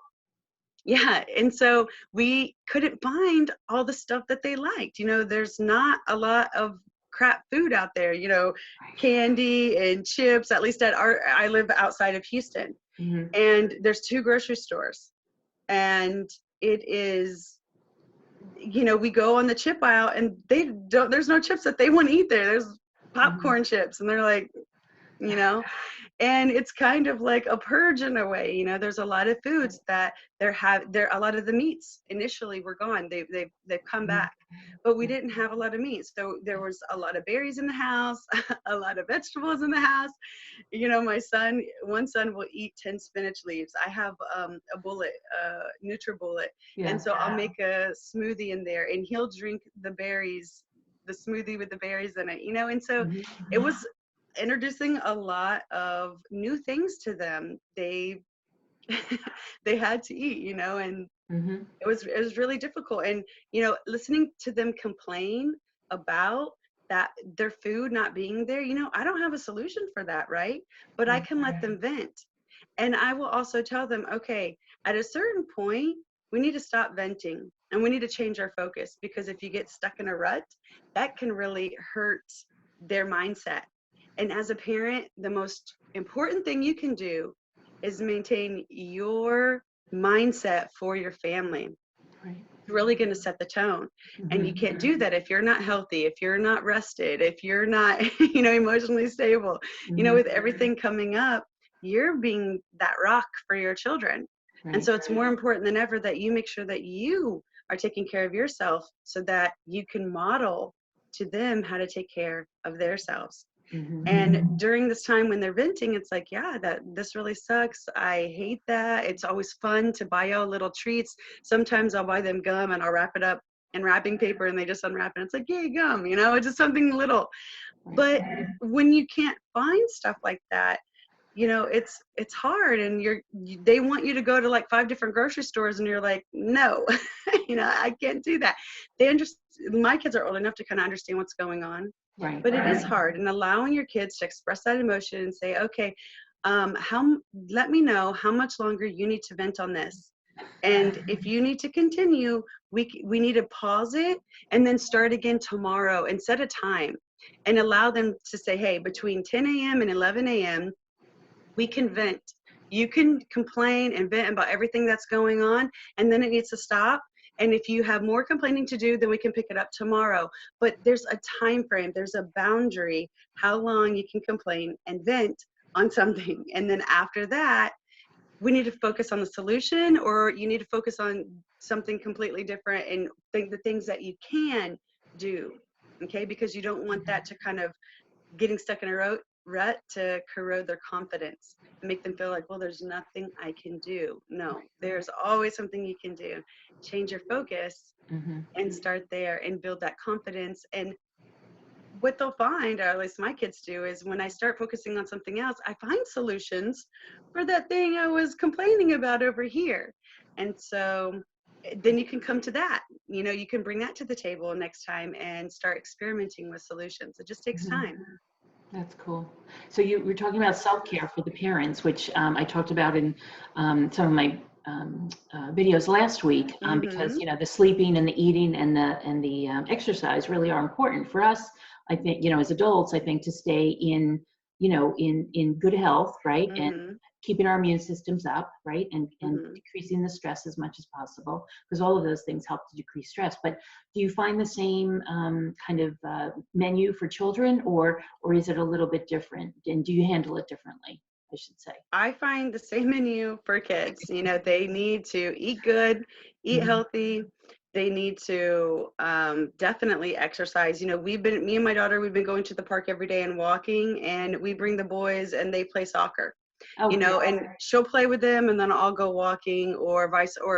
[SPEAKER 2] yeah, and so we couldn't find all the stuff that they liked. There's not a lot of crap food out there, candy and chips, at least I live outside of Houston,
[SPEAKER 1] Hmm.
[SPEAKER 2] and there's 2 grocery stores. And it is, we go on the chip aisle and there's no chips that they want to eat there. There's popcorn chips, and they're like, you know and it's kind of like a purge in a way. There's a lot of foods that there a lot of the meats initially were gone. They've come back, but we didn't have a lot of meat, so there was a lot of berries in the house, a lot of vegetables in the house. One son will eat 10 spinach leaves. I have a bullet, NutriBullet,
[SPEAKER 1] Yeah.
[SPEAKER 2] and so I'll make a smoothie in there, and he'll drink the smoothie with the berries in it. And so
[SPEAKER 1] Mhm.
[SPEAKER 2] it was introducing a lot of new things to them. They they had to eat, and
[SPEAKER 1] Mhm.
[SPEAKER 2] it was really difficult. And listening to them complain about that, their food not being there, I don't have a solution for that, right? But I
[SPEAKER 1] Right.
[SPEAKER 2] can let them vent. And I will also tell them, okay, at a certain point, we need to stop venting and we need to change our focus, because if you get stuck in a rut, that can really hurt their mindset. And as a parent, the most important thing you can do is maintain your mindset for your family.
[SPEAKER 1] Right.
[SPEAKER 2] It's really going to set the tone. And you
[SPEAKER 1] Mhm.
[SPEAKER 2] can't do that if you're not healthy, if you're not rested, if you're not, emotionally stable.
[SPEAKER 1] Mhm.
[SPEAKER 2] With everything coming up, you're being that rock for your children. And
[SPEAKER 1] Right.
[SPEAKER 2] so it's more important than ever that you make sure that you are taking care of yourself, so that you can model to them how to take care of themselves.
[SPEAKER 1] Mhm.
[SPEAKER 2] And during this time when they're venting, it's like, yeah, that this really sucks. I hate that. It's always fun to buy y'all little treats. Sometimes I'll buy them gum and I'll wrap it up in wrapping paper, and they just unwrap it. It's like, yay, gum, it's just something little.
[SPEAKER 1] Right.
[SPEAKER 2] But when you can't find stuff like that, it's hard, and they want you to go to like 5 different grocery stores, and you're like, no, I can't do that. My kids are old enough to kind of understand what's going on,
[SPEAKER 1] Right.
[SPEAKER 2] but it is hard. And allowing your kids to express that emotion and say, okay, let me know how much longer you need to vent on this. And if you need to continue, we need to pause it and then start again tomorrow, and set a time and allow them to say, hey, between 10 a.m. and 11 a.m., we can vent. You can complain and vent about everything that's going on, and then it needs to stop. And if you have more complaining to do, then we can pick it up tomorrow. But there's a time frame, there's a boundary, how long you can complain and vent on something. And then after that, we need to focus on the solution, or you need to focus on something completely different and think the things that you can do. Okay, because you don't want that to kind of getting stuck in a rut to corrode their confidence and make them feel like, well, there's nothing I can do. No, there's always something you can do. Change your focus
[SPEAKER 1] Mhm.
[SPEAKER 2] and start there and build that confidence. And what they'll find, or at least my kids do, is when I start focusing on something else, I find solutions for that thing I was complaining about over here. And so then you can come to that. You can bring that to the table next time and start experimenting with solutions. It just takes
[SPEAKER 1] Mhm.
[SPEAKER 2] time.
[SPEAKER 1] That's cool. So you were talking about self-care for the parents, which I talked about in some of my videos last week, because
[SPEAKER 2] Mm-hmm.
[SPEAKER 1] the sleeping and the eating and the exercise really are important for us. I think as adults, I think to stay in good health, right, and
[SPEAKER 2] Mm-hmm.
[SPEAKER 1] keeping our immune systems up, right, and
[SPEAKER 2] Mm-hmm.
[SPEAKER 1] decreasing the stress as much as possible, because all of those things help to decrease stress. But do you find the same kind of menu for children, or is it a little bit different? And do you handle it differently? I should say.
[SPEAKER 2] I find the same in you for kids. You know, they need to eat good, eat
[SPEAKER 1] Mhm.
[SPEAKER 2] healthy. They need to definitely exercise. You know, me and my daughter, we've been going to the park every day and walking, and we bring the boys and they play soccer.
[SPEAKER 1] Oh,
[SPEAKER 2] You know,
[SPEAKER 1] great.
[SPEAKER 2] and she'll play with them, and then I'll go walking, or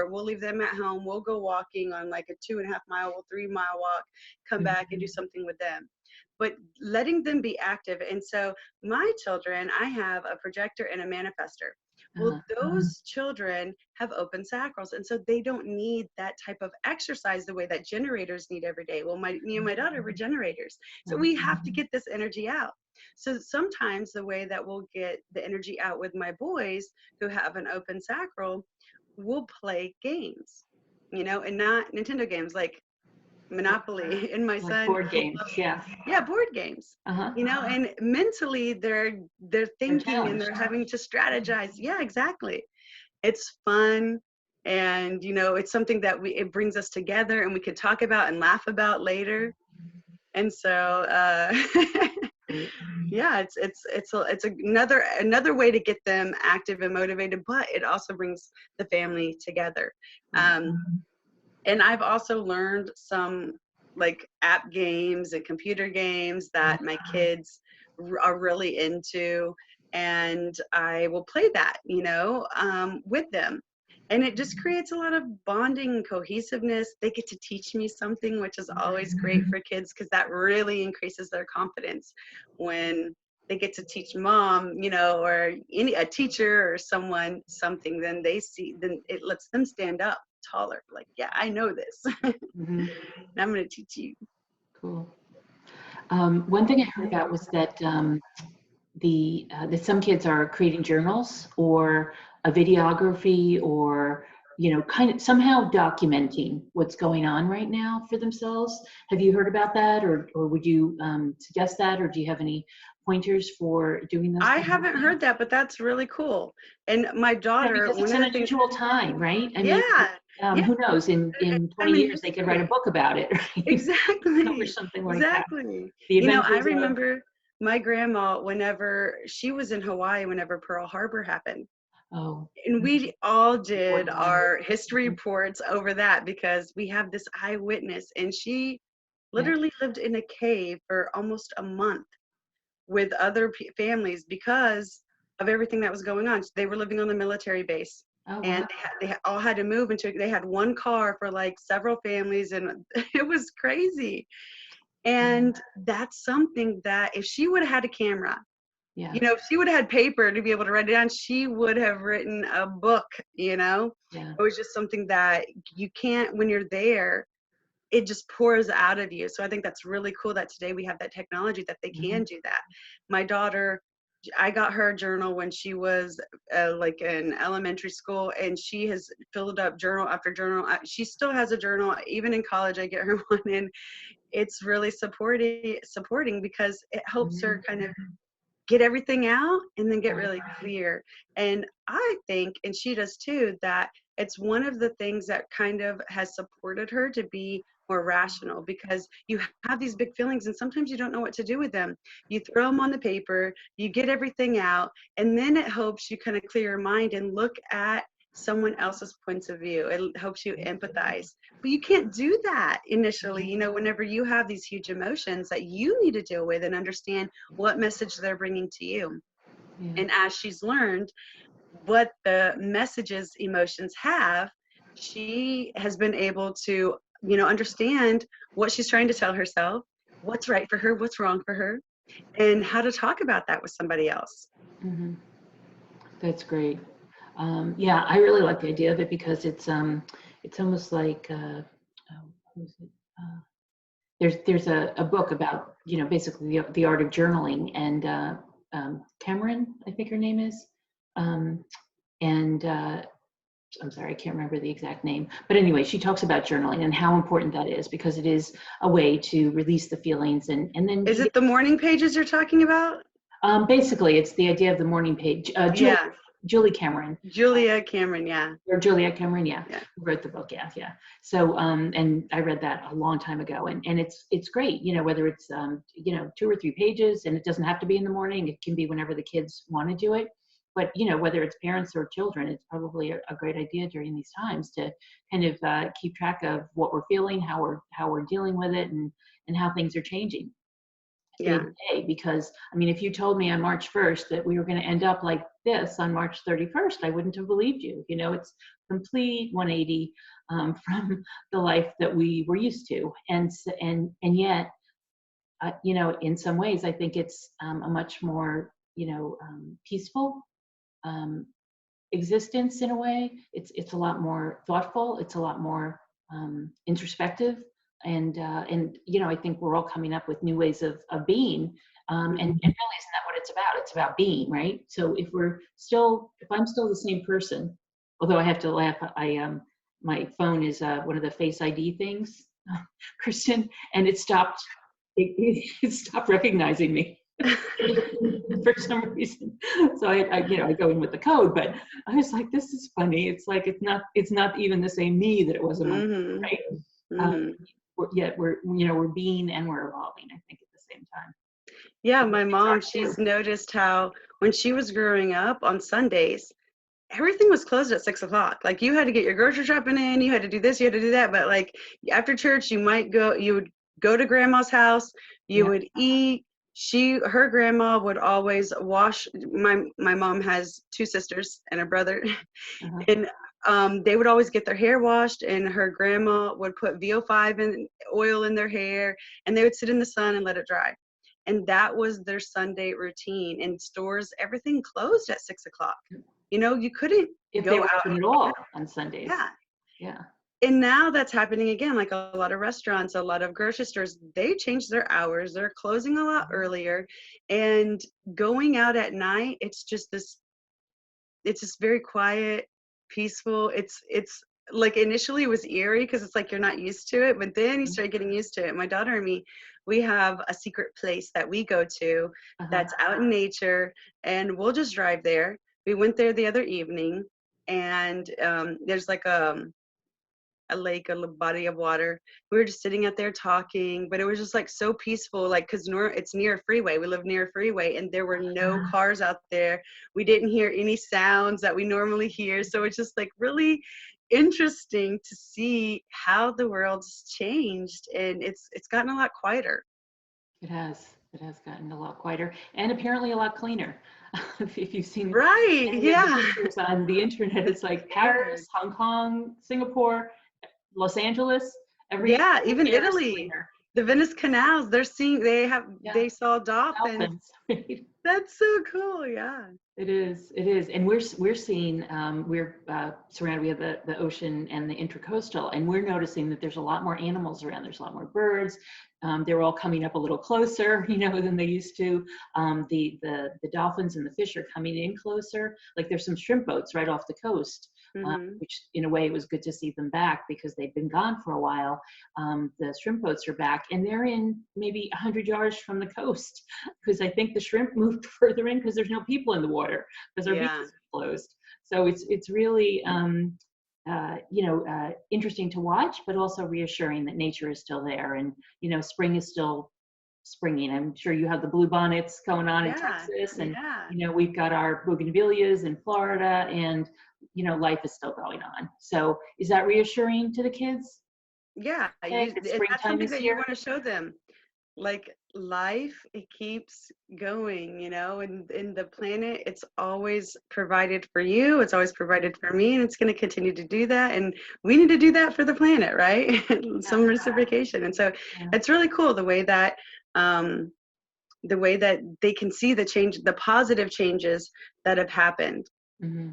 [SPEAKER 2] we'll leave them at home. We'll go walking on like a 2.5 mile, 3 mile walk, come back and do
[SPEAKER 1] Mhm.
[SPEAKER 2] something with them. But letting them be active. And so my children, I have a projector and a manifester. Well,
[SPEAKER 1] Uh-huh.
[SPEAKER 2] those children have open sacrals, and so they don't need that type of exercise the way that generators need every day. Well, me and my daughter were generators, so we have to get this energy out. So sometimes the way that we'll get the energy out with my boys who have an open sacral, we'll play games, you know, and not Nintendo games like Monopoly. And my
[SPEAKER 1] Like
[SPEAKER 2] son,
[SPEAKER 1] board games, yeah.
[SPEAKER 2] yeah, board games.
[SPEAKER 1] Uh-huh.
[SPEAKER 2] You know, and mentally they're
[SPEAKER 1] They're
[SPEAKER 2] thinking and
[SPEAKER 1] challenged.
[SPEAKER 2] they're having to strategize. Yeah, exactly. It's fun, and you know, it's something that it brings us together and we could talk about and laugh about later. And so
[SPEAKER 1] Great.
[SPEAKER 2] yeah, it's another way to get them active and motivated, but it also brings the family together.
[SPEAKER 1] Right.
[SPEAKER 2] And I've also learned some like app games and computer games that my kids are really into, and I will play that, you know, with them. And it just creates a lot of bonding and cohesiveness. They get to teach me something, which is always great for kids because that really increases their confidence when they get to teach mom, you know, or a teacher or someone something. Then it lets them stand up taller. Like, yeah, I know this.
[SPEAKER 1] Mhm.
[SPEAKER 2] I'm going to teach you.
[SPEAKER 1] Cool. One thing I heard about was that that some kids are creating journals or a videography or kind of somehow documenting what's going on right now for themselves. Have you heard about that, or would you suggest that, or do you have any pointers for doing those
[SPEAKER 2] I
[SPEAKER 1] kinds of
[SPEAKER 2] haven't
[SPEAKER 1] things?
[SPEAKER 2] heard that, but that's really cool. And my
[SPEAKER 1] Yeah,
[SPEAKER 2] daughter,
[SPEAKER 1] because
[SPEAKER 2] one
[SPEAKER 1] it's
[SPEAKER 2] of
[SPEAKER 1] an
[SPEAKER 2] the things,
[SPEAKER 1] unusual time, right? I mean,
[SPEAKER 2] yeah, yeah,
[SPEAKER 1] who knows? In 20
[SPEAKER 2] time in
[SPEAKER 1] years, they could write a
[SPEAKER 2] history.
[SPEAKER 1] book about it, right? Or
[SPEAKER 2] Exactly,
[SPEAKER 1] something like that.
[SPEAKER 2] exactly.
[SPEAKER 1] The
[SPEAKER 2] You know, I
[SPEAKER 1] adventures of.
[SPEAKER 2] remember my grandma, whenever she was in Hawaii, whenever Pearl Harbor happened.
[SPEAKER 1] Oh,
[SPEAKER 2] And we all did
[SPEAKER 1] important time.
[SPEAKER 2] our history reports over that because we have this eyewitness, and she
[SPEAKER 1] Yeah.
[SPEAKER 2] literally lived in a cave for almost a month with other families because of everything that was going on. So they were living on the military base,
[SPEAKER 1] Oh,
[SPEAKER 2] and
[SPEAKER 1] wow.
[SPEAKER 2] they all had to move into. They had one car for like several families, and it was crazy. And that's something that if she would have had a camera,
[SPEAKER 1] Yeah.
[SPEAKER 2] you know, if she would have had paper to be able to write it down, she would have written a book, you know?
[SPEAKER 1] Yeah.
[SPEAKER 2] It was just something that you can't, when you're there, it just pours out of you. So I think that's really cool that today we have that technology that they
[SPEAKER 1] Mhm.
[SPEAKER 2] can do that. My daughter, I got her a journal when she was like in elementary school, and she has filled up journal after journal. She still has a journal. Even in college, I get her one, and it's really supporting because it helps her
[SPEAKER 1] Mhm.
[SPEAKER 2] kind of get everything out and then get
[SPEAKER 1] Right.
[SPEAKER 2] really clear. And I think, and she does too, that it's one of the things that kind of has supported her to be more rational, because you have these big feelings and sometimes you don't know what to do with them. You throw them on the paper, you get everything out, and then it helps you kind of clear your mind and look at someone else's points of view. It helps you empathize. But you can't do that initially, you know, whenever you have these huge emotions that you need to deal with and understand what message they're bringing to you.
[SPEAKER 1] Yeah.
[SPEAKER 2] And as she's learned what the messages emotions have, she has been able to, you know, understand what she's trying to tell herself, what's right for her, what's wrong for her, and how to talk about that with somebody else.
[SPEAKER 1] Mhm. That's great. Yeah, I really like the idea of it because it's almost like what is it? There's a book about basically the art of journaling, and Cameron, I think her name is, um, and I'm sorry, I can't remember the exact name, but anyway, she talks about journaling and how important that is because it is a way to release the feelings, and then
[SPEAKER 2] Is it the morning pages you're talking about?
[SPEAKER 1] basically it's the idea of the morning page.
[SPEAKER 2] Yeah,
[SPEAKER 1] Julie Cameron.
[SPEAKER 2] Julia Cameron. Yeah,
[SPEAKER 1] Or Juliet Cameron, yeah,
[SPEAKER 2] yeah.
[SPEAKER 1] who wrote the book, yeah, yeah. So, and I read that a long time ago, and it's great, whether it's 2 or 3 pages, and it doesn't have to be in the morning. It can be whenever the kids want to do it. but you know, whether it's parents or children, it's probably a great idea during these times to kind of keep track of what we're feeling, how we're dealing with it, and how things are changing day
[SPEAKER 2] Yeah.
[SPEAKER 1] to day. Because I mean, if you told me on March 1st that we were going to end up like this on March 31st, I wouldn't have believed you. You know, it's complete 180 from the life that we were used to, and yet, you know, in some ways, I think it's a much more, you know, peaceful um, existence in a way. It's a lot more thoughtful. It's a lot more introspective, and you know, I think we're all coming up with new ways of being. And really, isn't that what it's about? It's about being, right? So if I'm still the same person, although I have to laugh, my phone is one of the Face ID things, Kristen, and it stopped recognizing me for some reason. So you know, I go in with the code, but I was like, this is funny. It's like it's not even the same me that it was a month ago,
[SPEAKER 2] Mm-hmm.
[SPEAKER 1] right?
[SPEAKER 2] Mm-hmm.
[SPEAKER 1] Yet we're you know, we're being and we're evolving, I think, at the same time.
[SPEAKER 2] Yeah,
[SPEAKER 1] And the
[SPEAKER 2] my
[SPEAKER 1] kids
[SPEAKER 2] mom,
[SPEAKER 1] are too.
[SPEAKER 2] she's noticed how when she was growing up on Sundays, everything was closed at 6 o'clock. Like you had to get your grocery shopping in, you had to do this, you had to do that. But like after church, you would go to grandma's house, you
[SPEAKER 1] Yeah.
[SPEAKER 2] would eat. Her grandma would always wash. My mom has two sisters and a brother,
[SPEAKER 1] Uh-huh.
[SPEAKER 2] and they would always get their hair washed, and her grandma would put VO5 and oil in their hair, and they would sit in the sun and let it dry. And that was their Sunday routine. In stores, everything closed at 6 o'clock. You know, you couldn't
[SPEAKER 1] If they
[SPEAKER 2] go
[SPEAKER 1] were
[SPEAKER 2] out.
[SPEAKER 1] open at all on Sundays.
[SPEAKER 2] Yeah.
[SPEAKER 1] Yeah.
[SPEAKER 2] And now that's happening again. Like a lot of restaurants, a lot of grocery stores, they changed their hours. They're closing a lot earlier. And going out at night, it's just very quiet, peaceful. It's like initially it was eerie because it's like you're not used to it, but then you start getting used to it. My daughter and me, we have a secret place that we go to
[SPEAKER 1] Uh-huh.
[SPEAKER 2] that's out in nature, and we'll just drive there. We went there the other evening, and there's like a lake, body of water. We were just sitting out there talking, but it was just like so peaceful, like because it's near a freeway. We live near a freeway, and there were no cars out there. We didn't hear any sounds that we normally hear. So it's just like really interesting to see how the world's changed, and it's gotten a lot quieter.
[SPEAKER 1] It has. It has gotten a lot quieter and apparently a lot cleaner. If you've seen
[SPEAKER 2] Right.
[SPEAKER 1] any of the
[SPEAKER 2] Yeah.
[SPEAKER 1] pictures on the internet, it's like
[SPEAKER 2] Scared.
[SPEAKER 1] Paris, Hong Kong, Singapore, Los Angeles, every
[SPEAKER 2] Yeah, even
[SPEAKER 1] air is
[SPEAKER 2] Italy,
[SPEAKER 1] cleaner.
[SPEAKER 2] the Venice canals,
[SPEAKER 1] Yeah,
[SPEAKER 2] they saw dolphins.
[SPEAKER 1] dolphins. Right?
[SPEAKER 2] That's so cool. Yeah.
[SPEAKER 1] It is. It is, and we're seeing we're surrounded. We have the ocean and the intercoastal, and we're noticing that there's a lot more animals around. There's a lot more birds. They're all coming up a little closer, you know, than they used to. The dolphins and the fish are coming in closer. Like there's some shrimp boats right off the coast,
[SPEAKER 2] Hmm.
[SPEAKER 1] which in a way it was good to see them back because they've been gone for a while. The shrimp boats are back, and they're in maybe 100 yards from the coast because I think the shrimp moved further in because there's no people in the water because our
[SPEAKER 2] Yeah.
[SPEAKER 1] beaches are closed. So it's really you know, interesting to watch, but also reassuring that nature is still there, and you know, spring is still springing. I'm sure you have the blue bonnets going on in
[SPEAKER 2] Yeah.
[SPEAKER 1] Texas, and
[SPEAKER 2] Yeah.
[SPEAKER 1] you know, we've got our bougainvilleas in Florida, and you know, life is still going on. So is that reassuring to the kids?
[SPEAKER 2] Yeah.
[SPEAKER 1] Okay, that
[SPEAKER 2] That's
[SPEAKER 1] springtime
[SPEAKER 2] something
[SPEAKER 1] is
[SPEAKER 2] that you
[SPEAKER 1] here.
[SPEAKER 2] want to show them. Like life, it keeps going, you know, and in the planet, it's always provided for you. It's always provided for me, and it's going to continue to do that. And we need to do that for the planet, right?
[SPEAKER 1] Yeah,
[SPEAKER 2] Some reciprocation. And so
[SPEAKER 1] yeah.
[SPEAKER 2] it's really cool um, the way that they can see the positive changes that have happened.
[SPEAKER 1] Hmm.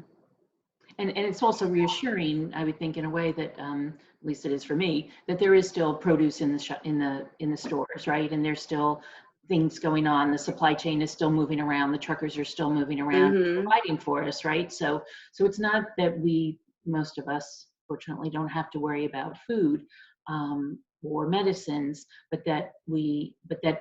[SPEAKER 1] And it's also reassuring, I would think, in a way that at least it is for me, that there is still produce in the in the stores, right? And there's still things going on. The supply chain is still moving around. The truckers are still moving around,
[SPEAKER 2] Hmm.
[SPEAKER 1] providing for us, right? So it's not that most of us, fortunately, don't have to worry about food or medicines, but that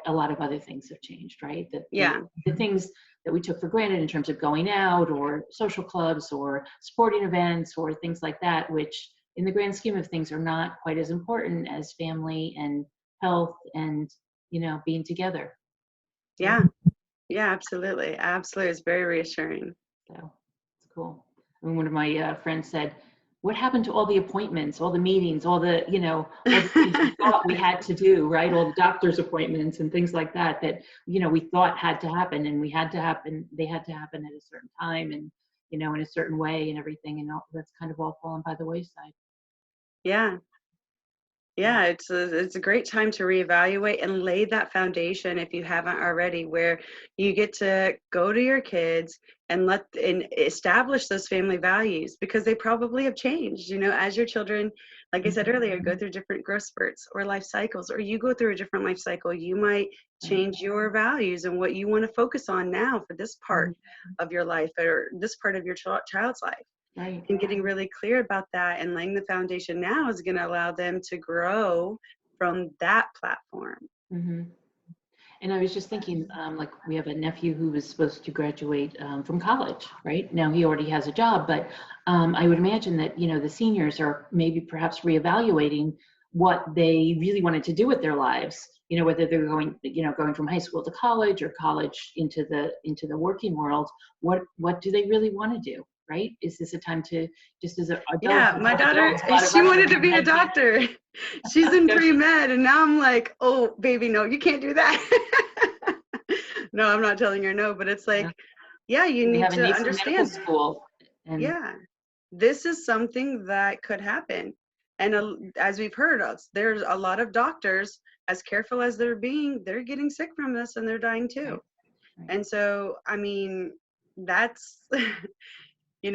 [SPEAKER 1] a lot of other things have changed, right? That
[SPEAKER 2] Yeah.
[SPEAKER 1] the things that we took for granted in terms of going out or social clubs or sporting events or things like that, which in the grand scheme of things are not quite as important as family and health and, you know, being together. Yeah.
[SPEAKER 2] Yeah. Yeah, absolutely. Absolutely. It's very reassuring.
[SPEAKER 1] So it's cool. I mean, one of my friends said, what happened to all the appointments, all the meetings, all the, all the things we thought we had to do, right? All the doctor's appointments and things like that, we thought had to happen, and they had to happen at a certain time, and, in a certain way and everything. And that's kind of all fallen by the wayside.
[SPEAKER 2] Yeah. Yeah, it's a great time to reevaluate and lay that foundation if you haven't already, where you get to go to your kids and establish those family values, because they probably have changed, as your children, like I said earlier, go through different growth spurts or life cycles, or you go through a different life cycle. You might change your values and what you want to focus on now for this part of your life, or this part of your child's life.
[SPEAKER 1] Right.
[SPEAKER 2] And getting really clear about that and laying the foundation now is going to allow them to grow from that platform.
[SPEAKER 1] Mm-hmm. And I was just thinking, like, we have a nephew who was supposed to graduate from college, right? Now he already has a job, but I would imagine that, the seniors are maybe perhaps reevaluating what they really wanted to do with their lives, whether they're going from high school to college, or college into the working world. What do they really want to do? Right? Is this a time to, just as an adult?
[SPEAKER 2] Yeah, my daughter, she wanted to be a doctor. She's in pre-med, and now I'm like, oh, baby, no, you can't do that. No, I'm not telling her no, but it's like, yeah, you need to understand.
[SPEAKER 1] School.
[SPEAKER 2] Yeah, this is something that could happen. And as we've heard, there's a lot of doctors, as careful as they're being, they're getting sick from this and they're dying too. Right. And so, I mean, that's, you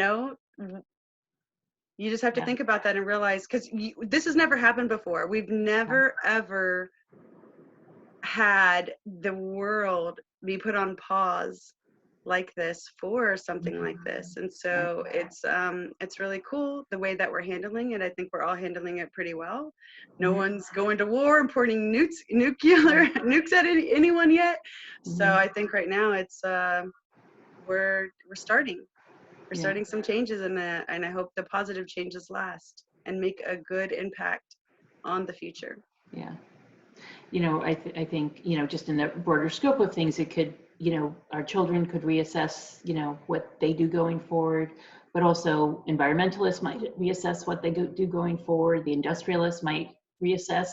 [SPEAKER 2] just have to think about that and realize, because this has never happened before. We've never, ever had the world be put on pause like this for something like this. And so it's really cool the way that we're handling it. I think we're all handling it pretty well. No one's going to war and pointing nukes at anyone yet. So I think right now it's we're starting. We're starting some changes, and I hope the positive changes last and make a good impact on the future.
[SPEAKER 1] Yeah. I think, just in the broader scope of things, it could, our children could reassess, what they do going forward, but also environmentalists might reassess what they do going forward. The industrialists might reassess,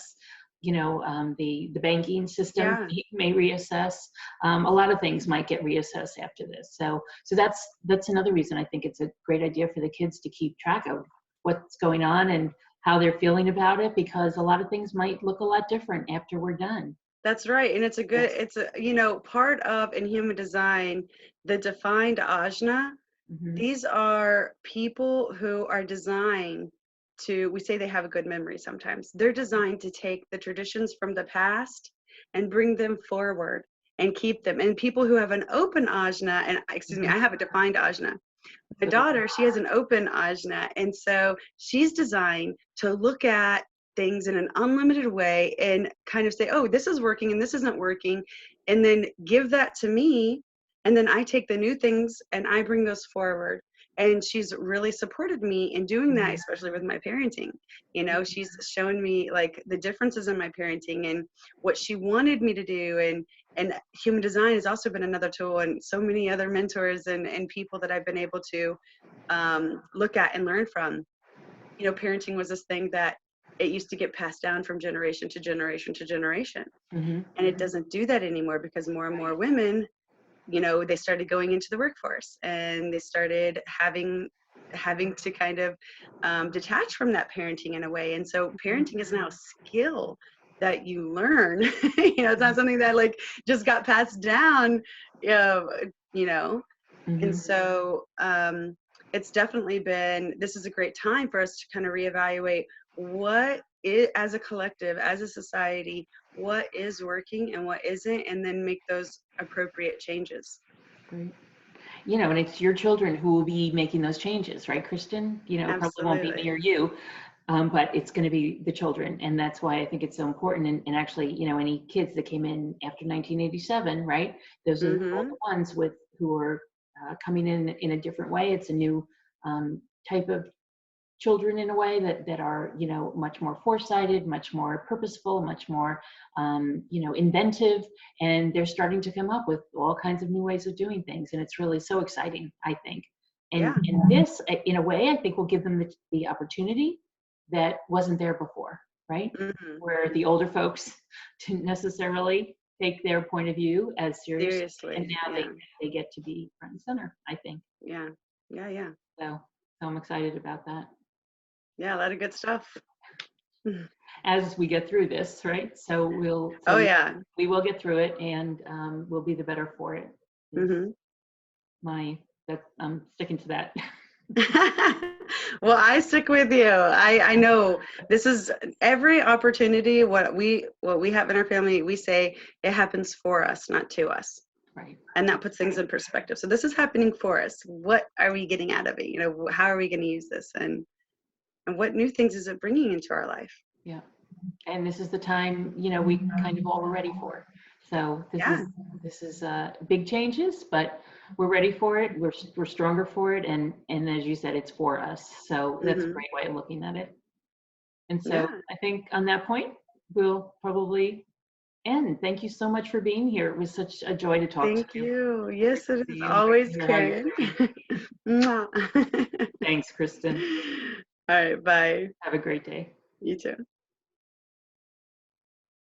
[SPEAKER 1] the banking system may reassess. A lot of things might get reassessed after this. So that's another reason I think it's a great idea for the kids to keep track of what's going on and how they're feeling about it, because a lot of things might look a lot different after we're done.
[SPEAKER 2] That's right. And it's part of, in human design, the defined ajna. These are people who are designed to, we say they have a good memory sometimes. They're designed to take the traditions from the past and bring them forward and keep them. And people who have an open ajna, and I have a defined ajna. My daughter, she has an open ajna, and so she's designed to look at things in an unlimited way and kind of say, oh, this is working and this isn't working, and then give that to me, and then I take the new things and I bring those forward. And she's really supported me in doing that, especially with my parenting. She's shown me like the differences in my parenting and what she wanted me to do. And human design has also been another tool, and so many other mentors and people that I've been able to look at and learn from. Parenting was this thing that it used to get passed down from generation to generation to generation. And it doesn't do that anymore, because more and more women, they started going into the workforce, and they started having to kind of detach from that parenting in a way. And so parenting is now a skill that you learn. It's not something that like just got passed down, And so it's definitely this is a great time for us to kind of reevaluate what is, as a collective, as a society, what is working and what isn't, and then make those appropriate changes.
[SPEAKER 1] Great. And it's your children who will be making those changes, right, Kristin? It probably won't be near you, but it's going to be the children. And that's why I think it's so important. And actually, any kids that came in after 1987, right? Those are the ones who are coming in a different way. It's a new type of children in a way that are, you know, much more foresighted, much more purposeful, much more, you know, inventive, and they're starting to come up with all kinds of new ways of doing things, and it's really so exciting, I think.
[SPEAKER 2] Yeah.
[SPEAKER 1] And this, in a way, I think will give them the opportunity that wasn't there before, right?
[SPEAKER 2] Mm-hmm.
[SPEAKER 1] Where the older folks didn't necessarily take their point of view as seriously,
[SPEAKER 2] Seriously.
[SPEAKER 1] and now
[SPEAKER 2] Yeah.
[SPEAKER 1] they get to be front and center, I think.
[SPEAKER 2] Yeah. Yeah. Yeah.
[SPEAKER 1] So I'm excited about that.
[SPEAKER 2] Yeah. A lot of good stuff.
[SPEAKER 1] As we get through this, right? So
[SPEAKER 2] Oh yeah.
[SPEAKER 1] we will get through it, and we'll be the better for it.
[SPEAKER 2] Mm-hmm.
[SPEAKER 1] I'm sticking to that.
[SPEAKER 2] Well, I stick with you. I know this is every opportunity. What we have in our family, we say it happens for us, not to us.
[SPEAKER 1] Right.
[SPEAKER 2] And that puts things in perspective. So this is happening for us. What are we getting out of it? You know, how are we going to use this, and what new things is it bringing into our life?
[SPEAKER 1] Yeah. And this is the time, you know, we kind of all were ready for. So this is big changes, but we're ready for it. We're stronger for it, and as you said, it's for us. So that's a great way of looking at it. And so I think on that point, we'll probably end. Thank you so much for being here. It was such a joy to talk to you.
[SPEAKER 2] Thank you. Yes, it is always, Karen.
[SPEAKER 1] Thanks, Kristin.
[SPEAKER 2] All right, bye.
[SPEAKER 1] Have a great day.
[SPEAKER 2] You too.